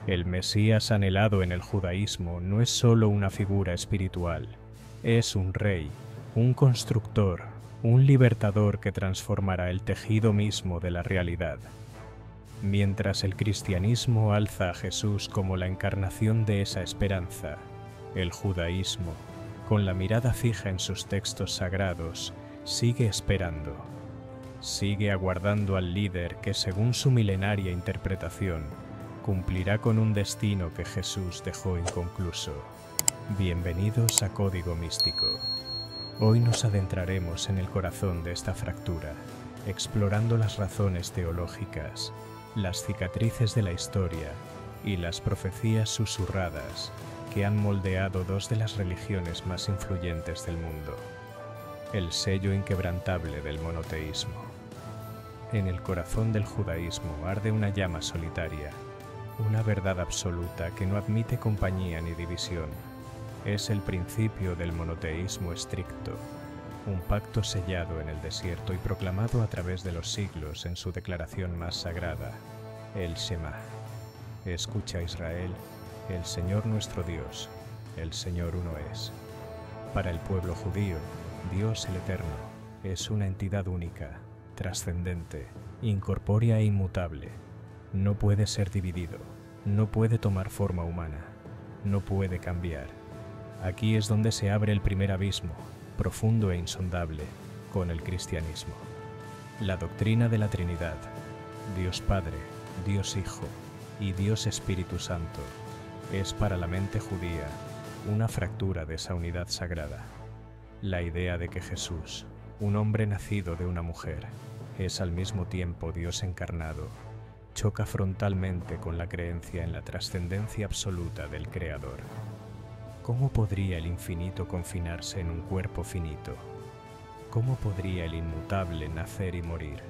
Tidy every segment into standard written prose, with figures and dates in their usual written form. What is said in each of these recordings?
El Mesías anhelado en el judaísmo no es solo una figura espiritual, es un rey, un constructor, un libertador que transformará el tejido mismo de la realidad. Mientras el cristianismo alza a Jesús como la encarnación de esa esperanza, el judaísmo, con la mirada fija en sus textos sagrados, sigue esperando. Sigue aguardando al líder que, según su milenaria interpretación, cumplirá con un destino que Jesús dejó inconcluso. Bienvenidos a Código Místico. Hoy nos adentraremos en el corazón de esta fractura, explorando las razones teológicas, las cicatrices de la historia y las profecías susurradas que han moldeado dos de las religiones más influyentes del mundo. El sello inquebrantable del monoteísmo. En el corazón del judaísmo arde una llama solitaria, una verdad absoluta que no admite compañía ni división. Es el principio del monoteísmo estricto, un pacto sellado en el desierto y proclamado a través de los siglos en su declaración más sagrada, el Shema. Escucha, Israel, el Señor nuestro Dios, el Señor uno es. Para el pueblo judío, Dios el Eterno es una entidad única, trascendente, incorpórea e inmutable. No puede ser dividido, no puede tomar forma humana, no puede cambiar. Aquí es donde se abre el primer abismo, profundo e insondable, con el cristianismo. La doctrina de la Trinidad, Dios Padre, Dios Hijo y Dios Espíritu Santo, es para la mente judía una fractura de esa unidad sagrada. La idea de que Jesús, un hombre nacido de una mujer, es al mismo tiempo Dios encarnado, choca frontalmente con la creencia en la trascendencia absoluta del Creador. ¿Cómo podría el infinito confinarse en un cuerpo finito? ¿Cómo podría el inmutable nacer y morir?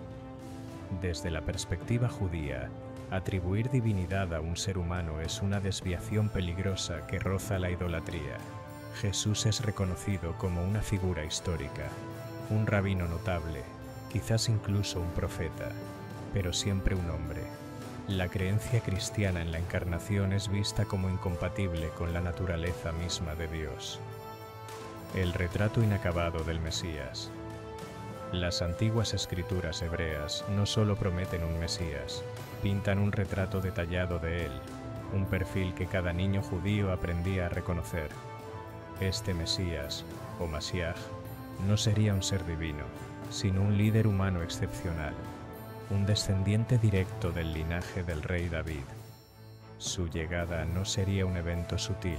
Desde la perspectiva judía, atribuir divinidad a un ser humano es una desviación peligrosa que roza la idolatría. Jesús es reconocido como una figura histórica, un rabino notable, quizás incluso un profeta, pero siempre un hombre. La creencia cristiana en la encarnación es vista como incompatible con la naturaleza misma de Dios. El retrato inacabado del Mesías. Las antiguas escrituras hebreas no solo prometen un Mesías, pintan un retrato detallado de él, un perfil que cada niño judío aprendía a reconocer. Este Mesías, o Mashiach, no sería un ser divino, sino un líder humano excepcional, un descendiente directo del linaje del rey David. Su llegada no sería un evento sutil,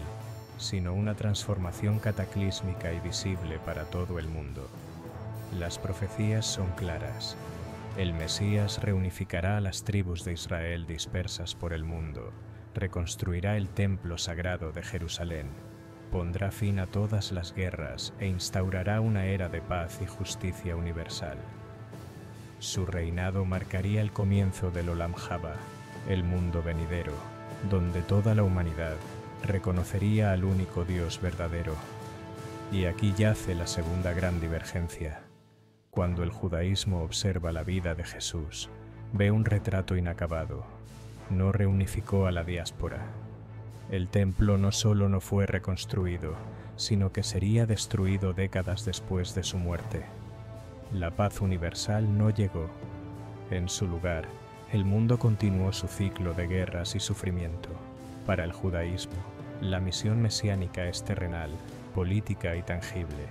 sino una transformación cataclísmica y visible para todo el mundo. Las profecías son claras. El Mesías reunificará a las tribus de Israel dispersas por el mundo, reconstruirá el templo sagrado de Jerusalén, pondrá fin a todas las guerras e instaurará una era de paz y justicia universal. Su reinado marcaría el comienzo del Olam Haba, el mundo venidero, donde toda la humanidad reconocería al único Dios verdadero. Y aquí yace la segunda gran divergencia. Cuando el judaísmo observa la vida de Jesús, ve un retrato inacabado. No reunificó a la diáspora. El templo no solo no fue reconstruido, sino que sería destruido décadas después de su muerte. La paz universal no llegó. En su lugar, el mundo continuó su ciclo de guerras y sufrimiento. Para el judaísmo, la misión mesiánica es terrenal, política y tangible.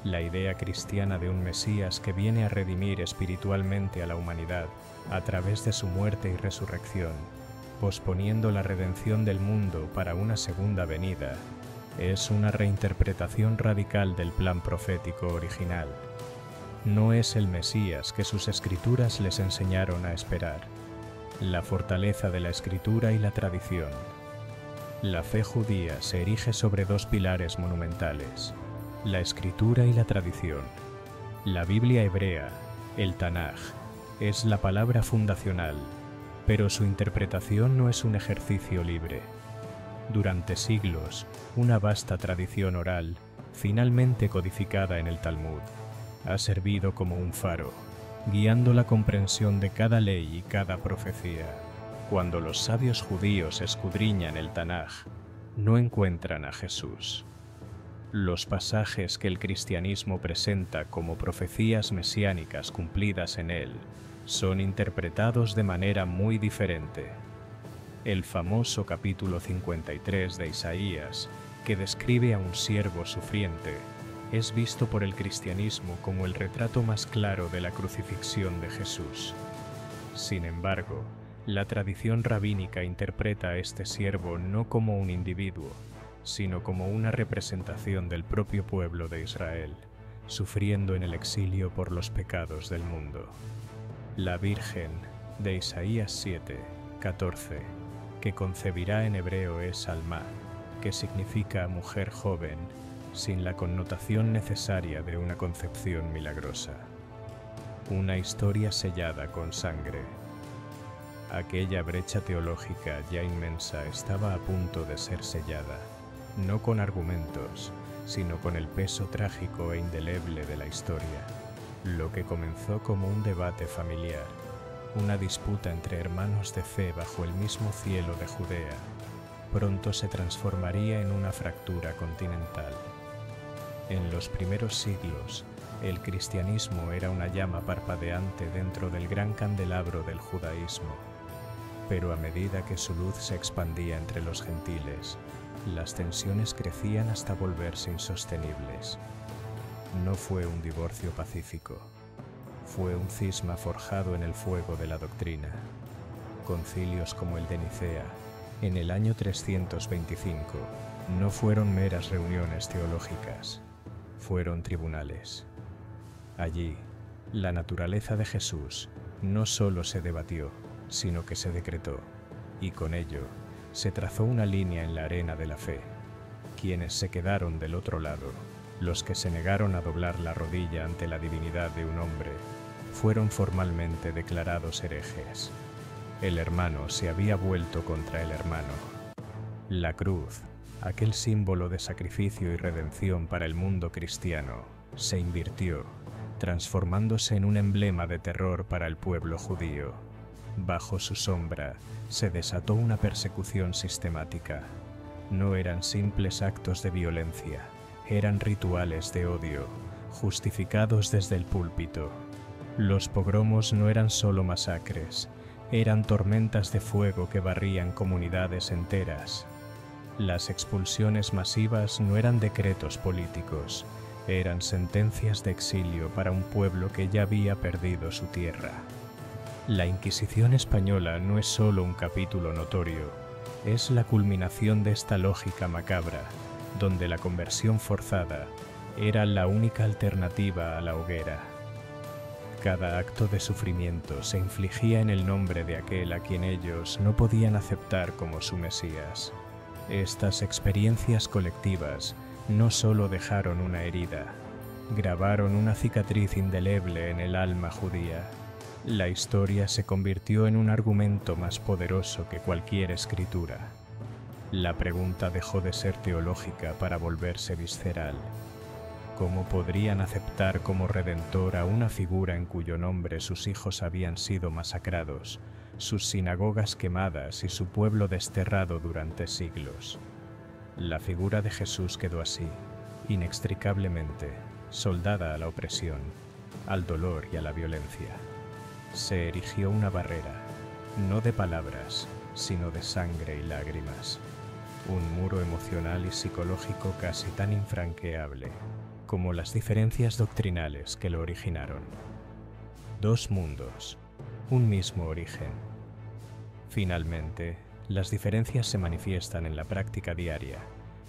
La idea cristiana de un Mesías que viene a redimir espiritualmente a la humanidad a través de su muerte y resurrección, posponiendo la redención del mundo para una segunda venida, es una reinterpretación radical del plan profético original. No es el Mesías que sus escrituras les enseñaron a esperar. La fortaleza de la escritura y la tradición. La fe judía se erige sobre dos pilares monumentales: la escritura y la tradición. La Biblia hebrea, el Tanaj, es la palabra fundacional, pero su interpretación no es un ejercicio libre. Durante siglos, una vasta tradición oral, finalmente codificada en el Talmud, ha servido como un faro, guiando la comprensión de cada ley y cada profecía. Cuando los sabios judíos escudriñan el Tanaj, no encuentran a Jesús. Los pasajes que el cristianismo presenta como profecías mesiánicas cumplidas en él son interpretados de manera muy diferente. El famoso capítulo 53 de Isaías, que describe a un siervo sufriente, es visto por el cristianismo como el retrato más claro de la crucifixión de Jesús. Sin embargo, la tradición rabínica interpreta a este siervo no como un individuo, sino como una representación del propio pueblo de Israel, sufriendo en el exilio por los pecados del mundo. La Virgen, de Isaías 7, 14, que concebirá en hebreo es Alma, que significa mujer joven, sin la connotación necesaria de una concepción milagrosa. Una historia sellada con sangre. Aquella brecha teológica ya inmensa estaba a punto de ser sellada, no con argumentos, sino con el peso trágico e indeleble de la historia. Lo que comenzó como un debate familiar, una disputa entre hermanos de fe bajo el mismo cielo de Judea, pronto se transformaría en una fractura continental. En los primeros siglos, el cristianismo era una llama parpadeante dentro del gran candelabro del judaísmo, pero a medida que su luz se expandía entre los gentiles, las tensiones crecían hasta volverse insostenibles. No fue un divorcio pacífico, fue un cisma forjado en el fuego de la doctrina. Concilios como el de Nicea, en el año 325, no fueron meras reuniones teológicas, fueron tribunales. Allí, la naturaleza de Jesús no solo se debatió, sino que se decretó, y con ello se trazó una línea en la arena de la fe. Quienes se quedaron del otro lado, los que se negaron a doblar la rodilla ante la divinidad de un hombre, fueron formalmente declarados herejes. El hermano se había vuelto contra el hermano. La cruz, aquel símbolo de sacrificio y redención para el mundo cristiano, se invirtió, transformándose en un emblema de terror para el pueblo judío. Bajo su sombra se desató una persecución sistemática. No eran simples actos de violencia, eran rituales de odio, justificados desde el púlpito. Los pogromos no eran solo masacres, eran tormentas de fuego que barrían comunidades enteras. Las expulsiones masivas no eran decretos políticos, eran sentencias de exilio para un pueblo que ya había perdido su tierra. La Inquisición española no es solo un capítulo notorio, es la culminación de esta lógica macabra, donde la conversión forzada era la única alternativa a la hoguera. Cada acto de sufrimiento se infligía en el nombre de aquel a quien ellos no podían aceptar como su Mesías. Estas experiencias colectivas no solo dejaron una herida, grabaron una cicatriz indeleble en el alma judía. La historia se convirtió en un argumento más poderoso que cualquier escritura. La pregunta dejó de ser teológica para volverse visceral. ¿Cómo podrían aceptar como redentor a una figura en cuyo nombre sus hijos habían sido masacrados, sus sinagogas quemadas y su pueblo desterrado durante siglos? La figura de Jesús quedó así, inextricablemente, soldada a la opresión, al dolor y a la violencia. Se erigió una barrera, no de palabras, sino de sangre y lágrimas. Un muro emocional y psicológico casi tan infranqueable como las diferencias doctrinales que lo originaron. Dos mundos, un mismo origen. Finalmente, las diferencias se manifiestan en la práctica diaria,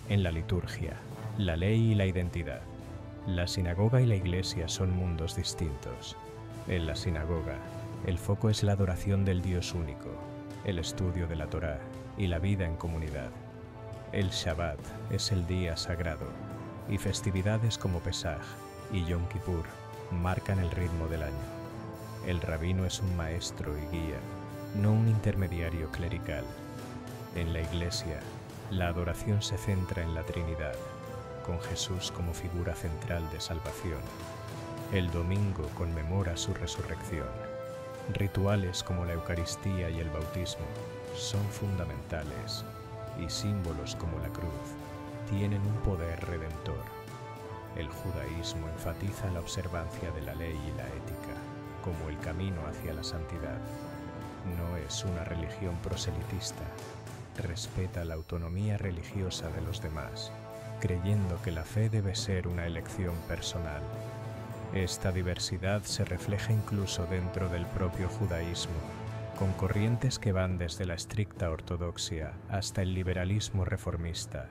en la liturgia, la ley y la identidad. La sinagoga y la iglesia son mundos distintos. En la sinagoga, el foco es la adoración del Dios único, el estudio de la Torá y la vida en comunidad. El Shabbat es el día sagrado, y festividades como Pesaj y Yom Kippur marcan el ritmo del año. El rabino es un maestro y guía, no un intermediario clerical. En la iglesia, la adoración se centra en la Trinidad, con Jesús como figura central de salvación. El domingo conmemora su resurrección. Rituales como la Eucaristía y el bautismo son fundamentales, y símbolos como la cruz tienen un poder redentor. El judaísmo enfatiza la observancia de la ley y la ética como el camino hacia la santidad. No es una religión proselitista, respeta la autonomía religiosa de los demás, creyendo que la fe debe ser una elección personal. Esta diversidad se refleja incluso dentro del propio judaísmo, con corrientes que van desde la estricta ortodoxia hasta el liberalismo reformista,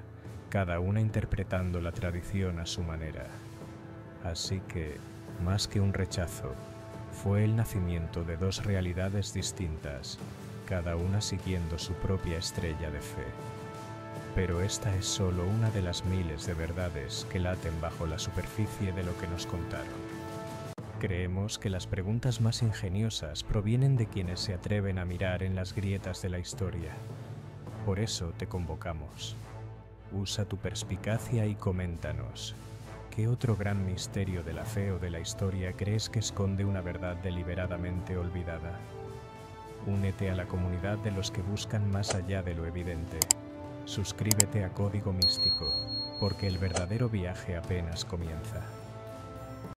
cada una interpretando la tradición a su manera. Así que, más que un rechazo, fue el nacimiento de dos realidades distintas, cada una siguiendo su propia estrella de fe. Pero esta es solo una de las miles de verdades que laten bajo la superficie de lo que nos contaron. Creemos que las preguntas más ingeniosas provienen de quienes se atreven a mirar en las grietas de la historia. Por eso te convocamos. Usa tu perspicacia y coméntanos. ¿Qué otro gran misterio de la fe o de la historia crees que esconde una verdad deliberadamente olvidada? Únete a la comunidad de los que buscan más allá de lo evidente. Suscríbete a Código Místico, porque el verdadero viaje apenas comienza.